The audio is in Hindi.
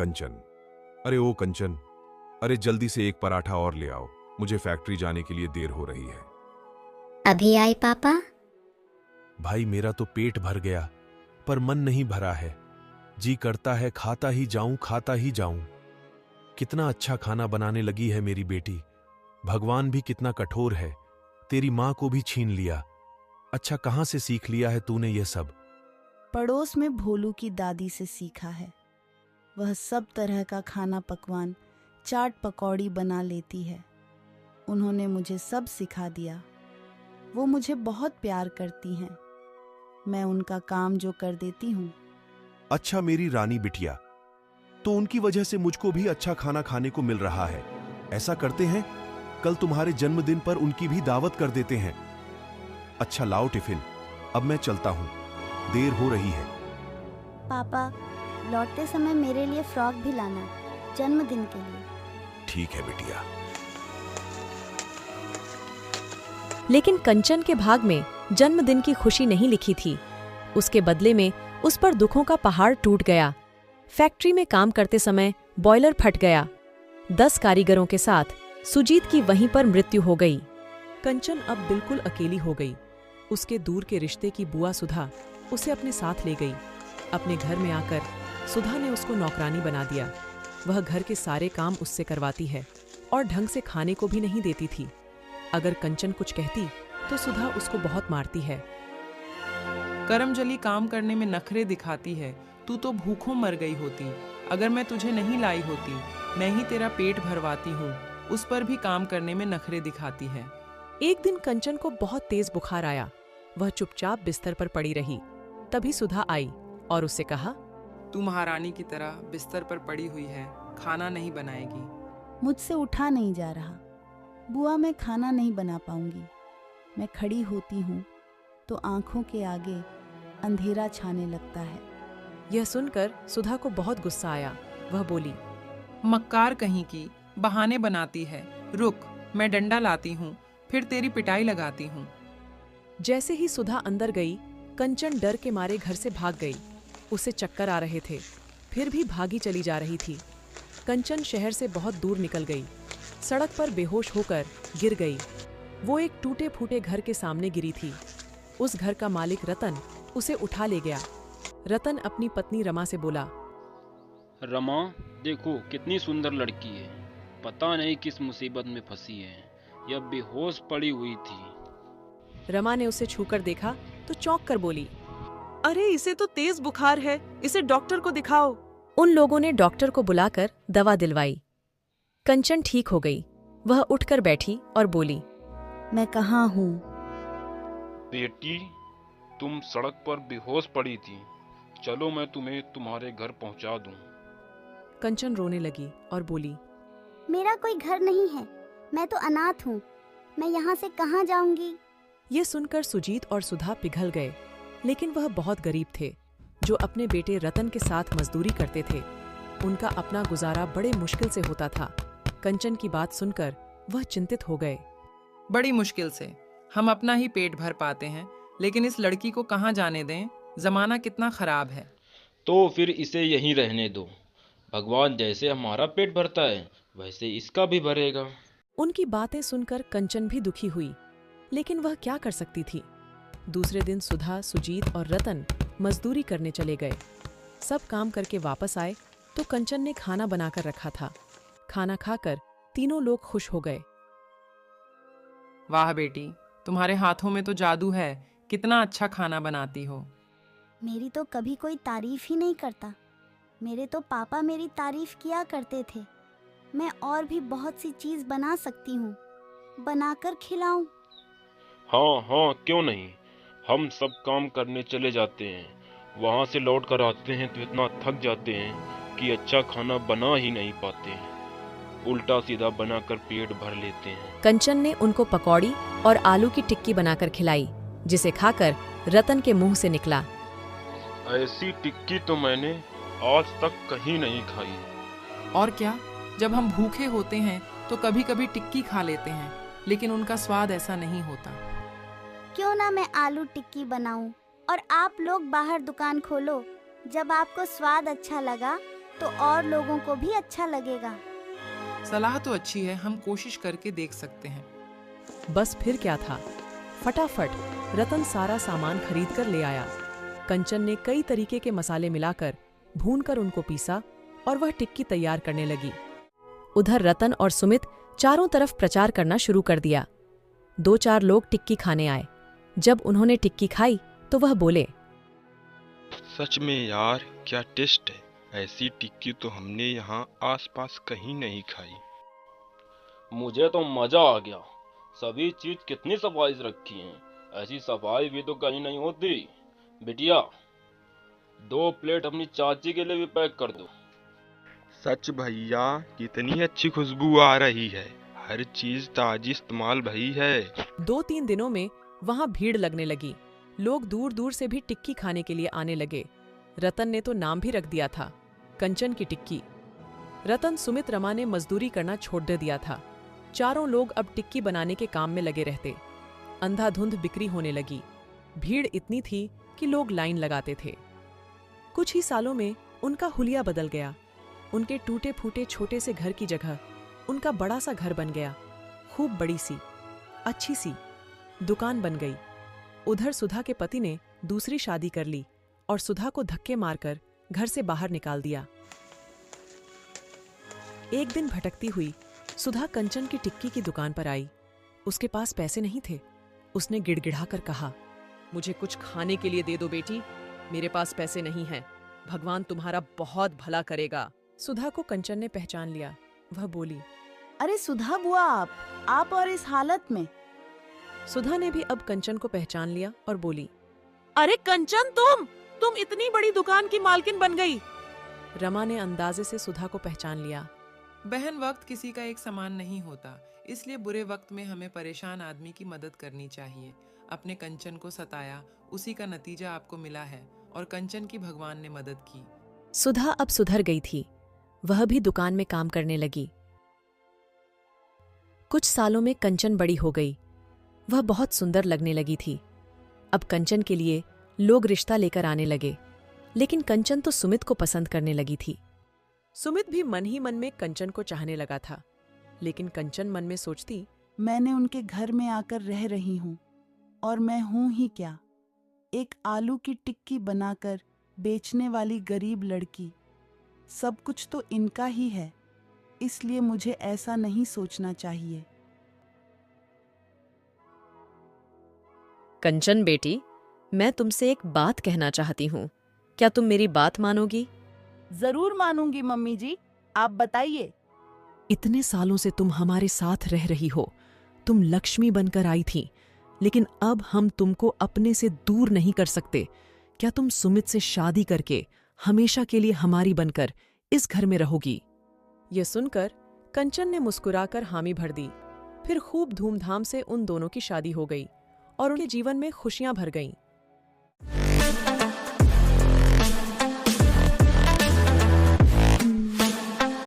कंचन। अरे ओ कंचन, अरे जल्दी से एक पराठा और ले आओ, मुझे फैक्ट्री जाने के लिए देर हो रही है। अभी आई पापा। भाई मेरा तो पेट भर गया, पर मन नहीं भरा है। जी करता है खाता ही जाऊं, खाता ही जाऊं। कितना अच्छा खाना बनाने लगी है मेरी बेटी। भगवान भी कितना कठोर है, तेरी माँ को भी छीन लिया। अच्छा कहाँ से सीख लिया है तूने ये सब? पड़ोस में भोलू की दादी से सीखा है। वह सब तरह का खाना पकवान, चाट पकौड़ी बना लेती है। उन्होंने मुझे सब सिखा दिया। वो मुझे बहुत प्यार करती हैं। मैं उनका काम जो कर देती हूँ। अच्छा मेरी रानी बिटिया, तो उनकी वजह से मुझको भी अच्छा खाना खाने को मिल रहा है। ऐसा करते हैं, कल तुम्हारे जन्मदिन पर उनकी भी दावत कर देते हैं। अच्छा लाओ टिफिन, अब मैं चलता हूँ, देर हो रही है। पापा, लौटते समय मेरे लिए फ्रॉक भी लाना, जन्मदिन के लिए। ठीक है बिटिया। लेकिन कंचन के भाग में जन्मदिन की खुशी नहीं लिखी थी। उसके बदले में उस पर दुखों का पहाड़ टूट गया। फैक्ट्री में काम करते समय बॉयलर फट गया। 10 कारीगरों के साथ सुजीत की वहीं पर मृत्यु हो गई। कंचन अब बिल्कुल अकेली हो गई। उसके दूर के रिश्ते की बुआ सुधा उसे अपने साथ ले गई। अपने घर में आकर सुधा ने उसको नौकरानी बना दिया। वह घर के सारे काम उससे करवाती है और ढंग से खाने को भी नहीं देती थी। अगर कंचन कुछ कहती तो सुधा उसको बहुत मारती है। करमजली काम करने में नखरे दिखाती है। तू तो भूखों मर गई होती। अगर मैं तुझे नहीं लाई होती, मैं ही तेरा पेट भरवाती हूँ। उस पर भी काम करने में नखरे दिखाती है। एक दिन कंचन को बहुत तेज बुखार आया। वह चुपचाप बिस्तर पर पड़ी रही। तभी सुधा आई और उससे कहा, तू महारानी की तरह बिस्तर पर पड़ी हुई है, खाना नहीं बनाएगी। मुझसे उठा नहीं जा रहा। बुआ, मैं खाना नहीं बना पाऊंगी। मैं खड़ी होती हूँ तो आंखों के आगे अंधेरा छाने लगता है। यह सुनकर सुधा को बहुत गुस्सा आया। वह बोली, मक्कार कहीं की, बहाने बनाती है। रुक, मैं डंडा लाती हूँ, फिर तेरी पिटाई लगाती हूँ। जैसे ही सुधा अंदर गई, कंचन डर के मारे घर से भाग गई। उसे चक्कर आ रहे थे, फिर भी भागी चली जा रही थी। कंचन शहर से बहुत दूर निकल गई। सड़क पर बेहोश होकर गिर गई। वो एक टूटे फूटे घर के सामने गिरी थी। उस घर का मालिक रतन उसे उठा ले गया। रतन अपनी पत्नी रमा से बोला, रमा, देखो कितनी सुंदर लड़की है। पता नहीं किस मुसीबत में फंसी है, यह बेहोश पड़ी हुई थी। रमा ने उसे छूकर देखा तो चौंक कर बोली, अरे इसे तो तेज बुखार है, इसे डॉक्टर को दिखाओ। उन लोगों ने डॉक्टर को बुलाकर दवा दिलवाई। कंचन ठीक हो गई। वह उठकर बैठी और बोली, मैं कहाँ हूँ? बेटी, तुम सड़क पर बेहोश पड़ी थी। चलो मैं तुम्हें तुम्हारे घर पहुंचा दूं। कंचन रोने लगी और बोली, मेरा कोई घर नहीं है, मैं तो अनाथ हूँ। मैं यहाँ से कहाँ जाऊंगी? ये सुनकर सुजीत और सुधा पिघल गए। लेकिन वह बहुत गरीब थे, जो अपने बेटे रतन के साथ मजदूरी करते थे। उनका अपना गुजारा बड़े मुश्किल से होता था। कंचन की बात सुनकर वह चिंतित हो गए। बड़ी मुश्किल से हम अपना ही पेट भर पाते हैं, लेकिन इस लड़की को कहाँ जाने दें? जमाना कितना खराब है। तो फिर इसे यहीं रहने दो। भगवान जैसे हमारा पेट भरता है, वैसे इसका भी भरेगा। उनकी बातें सुनकर कंचन भी दुखी हुई, लेकिन वह क्या कर सकती थी। दूसरे दिन सुधा, सुजीत और रतन मजदूरी करने चले गए। सब काम करके वापस आए तो कंचन ने खाना बनाकर रखा था। खाना खाकर तीनों लोग खुश हो गए। वाह बेटी, तुम्हारे हाथों में तो जादू है। कितना अच्छा खाना बनाती हो। मेरी तो कभी कोई तारीफ ही नहीं करता। मेरे तो पापा मेरी तारीफ किया करते थे। मैं और भी बहुत सी चीज़ बना सकती हूँ, बनाकर खिलाऊं। हाँ हाँ, क्यों नहीं। हम सब काम करने चले जाते हैं, वहाँ से लौट कर आते हैं तो इतना थक जाते हैं कि अच्छा खाना बना ही नहीं पाते हैं। उल्टा सीधा बनाकर पेट भर लेते हैं। कंचन ने उनको पकौड़ी और आलू की टिक्की बनाकर खिलाई, जिसे खाकर रतन के मुंह से निकला, ऐसी टिक्की तो मैंने आज तक कहीं नहीं खाई। और क्या, जब हम भूखे होते हैं तो कभी कभी टिक्की खा लेते हैं, लेकिन उनका स्वाद ऐसा नहीं होता। क्यों ना मैं आलू टिक्की बनाऊं और आप लोग बाहर दुकान खोलो। जब आपको स्वाद अच्छा लगा तो और लोगों को भी अच्छा लगेगा। सलाह तो अच्छी है, हम कोशिश करके देख सकते हैं। बस फिर क्या था, फटाफट रतन सारा सामान खरीद कर ले आया। कंचन ने कई तरीके के मसाले मिलाकर भूनकर उनको पीसा और वह टिक्की तैयार करने लगी। उधर रतन और सुमित चारों तरफ प्रचार करना शुरू कर दिया। 2-4 लोग टिक्की खाने आए। जब उन्होंने टिक्की खाई तो वह बोले, सच में यार क्या टेस्ट है, ऐसी टिक्की तो हमने यहाँ आसपास कहीं नहीं खाई। मुझे तो मजा आ गया, सभी चीज कितनी सफाई से रखी हैं, ऐसी सफाई भी तो कहीं नहीं होती। बिटिया 2 प्लेट अपनी चाची के लिए भी पैक कर दो। सच भैया, कितनी अच्छी खुशबू आ रही है, हर चीज ताजी इस्तेमाल भई है। 2-3 दिनों में वहां भीड़ लगने लगी। लोग दूर दूर से भी टिक्की खाने के लिए आने लगे। रतन ने तो नाम भी रख दिया था, कंचन की टिक्की। रतन, सुमित, रमा ने मजदूरी करना छोड़ दे दिया था। चारों लोग अब टिक्की बनाने के काम में लगे रहते। अंधाधुंध बिक्री होने लगी। भीड़ इतनी थी कि लोग लाइन लगाते थे। कुछ ही सालों में उनका हुलिया बदल गया। उनके टूटे फूटे छोटे से घर की जगह उनका बड़ा सा घर बन गया। खूब बड़ी सी, अच्छी सी दुकान बन गई। उधर सुधा के पति ने दूसरी शादी कर ली और सुधा को धक्के मारकर घर से बाहर निकाल दिया। एक दिन भटकती हुई सुधा कंचन की टिक्की की दुकान पर आई। उसके पास पैसे नहीं थे। उसने गिड़गिड़ाकर कहा, मुझे कुछ खाने के लिए दे दो बेटी, मेरे पास पैसे नहीं हैं। भगवान तुम्हारा बहुत भला करेगा। सुधा को कंचन ने पहचान लिया। वह बोली, अरे सुधा बुआ, आप और इस हालत में। सुधा ने भी अब कंचन को पहचान लिया और बोली, अरे कंचन, तुम इतनी बड़ी दुकान की मालकिन बन गई। रमा ने अंदाजे से सुधा को पहचान लिया। बहन, वक्त किसी का एक समान नहीं होता, इसलिए बुरे वक्त में हमें परेशान आदमी की मदद करनी चाहिए। अपने कंचन को सताया, उसी का नतीजा आपको मिला है और कंचन की भगवान ने मदद की। सुधा अब सुधर गई थी। वह भी दुकान में काम करने लगी। कुछ सालों में कंचन बड़ी हो गई। वह बहुत सुंदर लगने लगी थी। अब कंचन के लिए लोग रिश्ता लेकर आने लगे, लेकिन कंचन तो सुमित को पसंद करने लगी थी। सुमित भी मन ही मन में कंचन को चाहने लगा था, लेकिन कंचन मन में सोचती, मैंने उनके घर में आकर रह रही हूँ और मैं हूँ ही क्या, एक आलू की टिक्की बनाकर बेचने वाली गरीब लड़की। सब कुछ तो इनका ही है, इसलिए मुझे ऐसा नहीं सोचना चाहिए। कंचन बेटी, मैं तुमसे एक बात कहना चाहती हूँ, क्या तुम मेरी बात मानोगी? जरूर मानूंगी मम्मी जी, आप बताइए। इतने सालों से तुम हमारे साथ रह रही हो। तुम लक्ष्मी बनकर आई थी, लेकिन अब हम तुमको अपने से दूर नहीं कर सकते। क्या तुम सुमित से शादी करके हमेशा के लिए हमारी बनकर इस घर में रहोगी? यह सुनकर कंचन ने मुस्कुराकर हामी भर दी। फिर खूब धूमधाम से उन दोनों की शादी हो गई और उनके जीवन में खुशियां भर गईं।